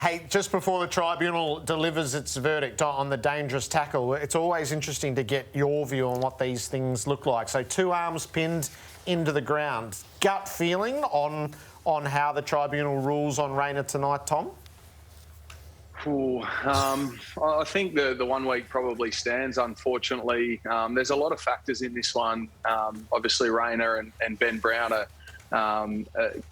Hey, just before the tribunal delivers its verdict on the dangerous tackle, it's always interesting to get your view on what these things look like. So 2 arms pinned into the ground. Gut feeling on how the tribunal rules on Rayner tonight, Tom? I think the 1 week probably stands, unfortunately. There's a lot of factors in this one. Obviously, Rayner and Ben Brown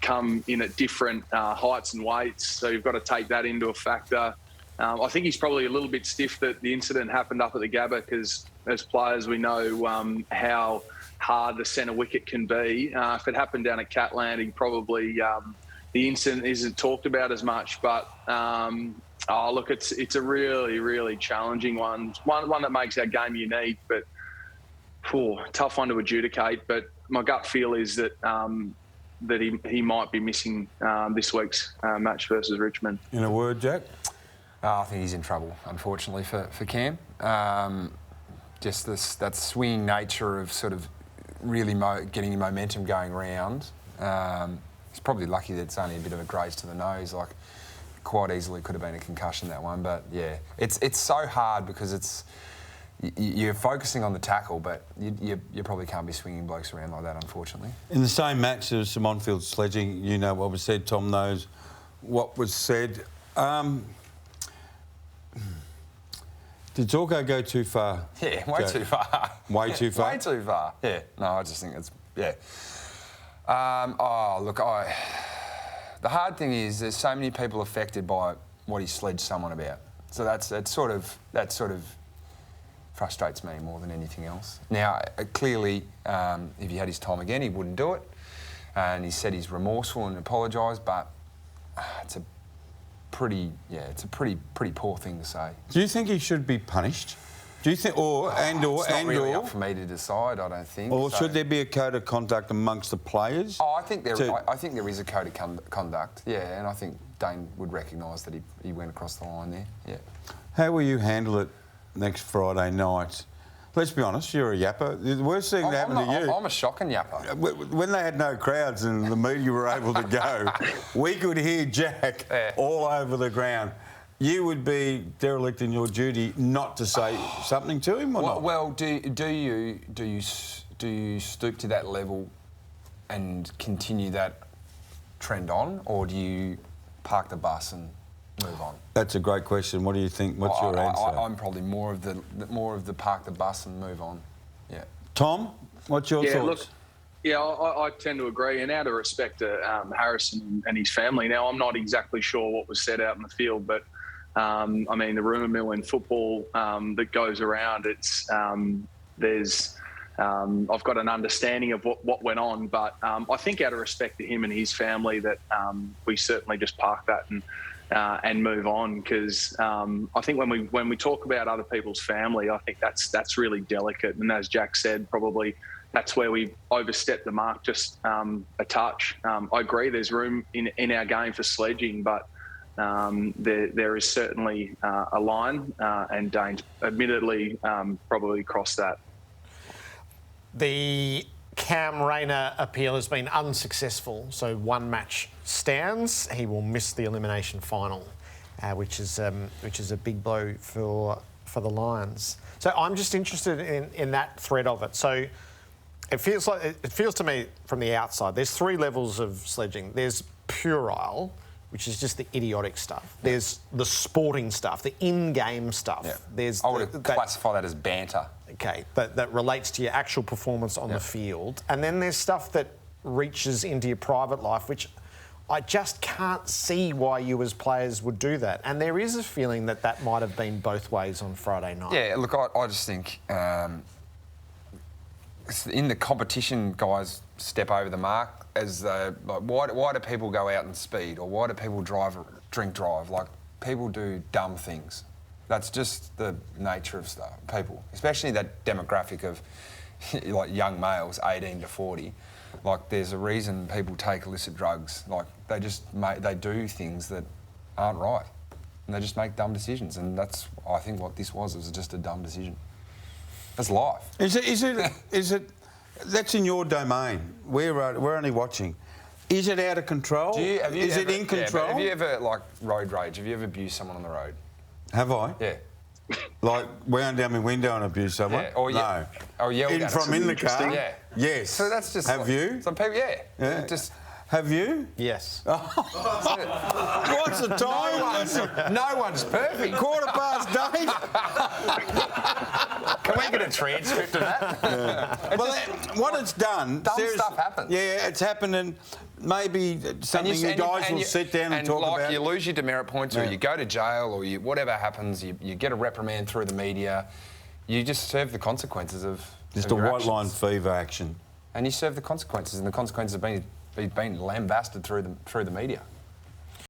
come in at different heights and weights, so you've got to take that into a factor. I think he's probably a little bit stiff that the incident happened up at the Gabba because, as players, we know how hard the centre wicket can be. If it happened down at Catlanding, probably the incident isn't talked about as much, but look, it's a really, really challenging one that makes our game unique, but tough one to adjudicate. But my gut feel is that he might be missing this week's match versus Richmond. In a word, Jack? I think he's in trouble, unfortunately, for Cam. Just that swinging nature of sort of really getting momentum going round. He's probably lucky that it's only a bit of a graze to the nose. Like, quite easily could have been a concussion, that one. But yeah, it's so hard because you're focusing on the tackle, but you probably can't be swinging blokes around like that, unfortunately. In the same match, there was some on-field sledging. You know what was said. Tom knows what was said. Did Zorko go too far? Yeah, way too far. Way too far? Way too far. Yeah. No, I just think it's... Yeah. The hard thing is there's so many people affected by what he sledged someone about. So that sort of frustrates me more than anything else. Now, clearly, if he had his time again, he wouldn't do it. And he said he's remorseful and apologised, but it's a pretty poor thing to say. Do you think he should be punished? Do you think, it's not really up for me to decide, I don't think. Or should there be a code of conduct amongst the players? Oh, I think there is a code of conduct, yeah, and I think Dane would recognise that he went across the line there, yeah. How will you handle it next Friday night? Let's be honest, you're a yapper. The worst thing that happened to you... I'm a shocking yapper. When they had no crowds and the media were able to go, we could hear Jack all over the ground. You would be derelict in your duty not to say something to him, or not? Well, do you stoop to that level and continue that trend on, or do you park the bus and move on? That's a great question. What do you think? What's your answer? I'm probably more of the park the bus and move on. Yeah. Tom, what's your thoughts? Look, I tend to agree, and out of respect to Harrison and his family. Now, I'm not exactly sure what was said out in the field, but I mean, the rumour mill in football that goes around, I've got an understanding of what went on, but I think out of respect to him and his family that we certainly just park that and move on, because I think when we talk about other people's family, I think that's really delicate, and as Jack said, probably that's where we overstepped the mark just a touch. I agree, there's room in our game for sledging, but there is certainly a line, and Dane's admittedly probably crossed that. The Cam Rayner appeal has been unsuccessful, so 1 match stands. He will miss the elimination final, which is a big blow for the Lions. So I'm just interested in that thread of it. So it feels to me from the outside, there's 3 levels of sledging. There's puerile, which is just the idiotic stuff. There's the sporting stuff, the in-game stuff. Yeah. I would classify that as banter. Okay, that relates to your actual performance on the field. And then there's stuff that reaches into your private life, which I just can't see why you as players would do that. And there is a feeling that might have been both ways on Friday night. Yeah, look, I just think in the competition, guys step over the mark. Why do people go out and speed, or why do people drink drive? Like, people do dumb things. That's just the nature of people, especially that demographic of like young males, 18 to 40. Like, there's a reason people take illicit drugs. Like, they do things that aren't right, and they just make dumb decisions. And that's, I think, what this was just a dumb decision. That's life. Is it? That's in your domain. We're only watching. Is it out of control? Is it in control? Have you ever, like, road rage? Have you ever abused someone on the road? Have I? Yeah. Like, wound down my window and abused someone? Yeah, or no. Or yelled at From in the car? Yeah. Yes. So that's just... Have like, you? Some people, Yeah. Just... Have you? Yes. What's the time? No one's perfect. 8:15. Can we get a transcript of that? Well, what it's done... Dumb stuff happens. Yeah, it's happened, and maybe something you guys will sit down and talk about. You lose your demerit points, or Yeah. you go to jail, or whatever happens, you get a reprimand through the media. You just serve the consequences of Just a your white line actions. fever action. And you serve the consequences, and the consequences have been lambasted through the media.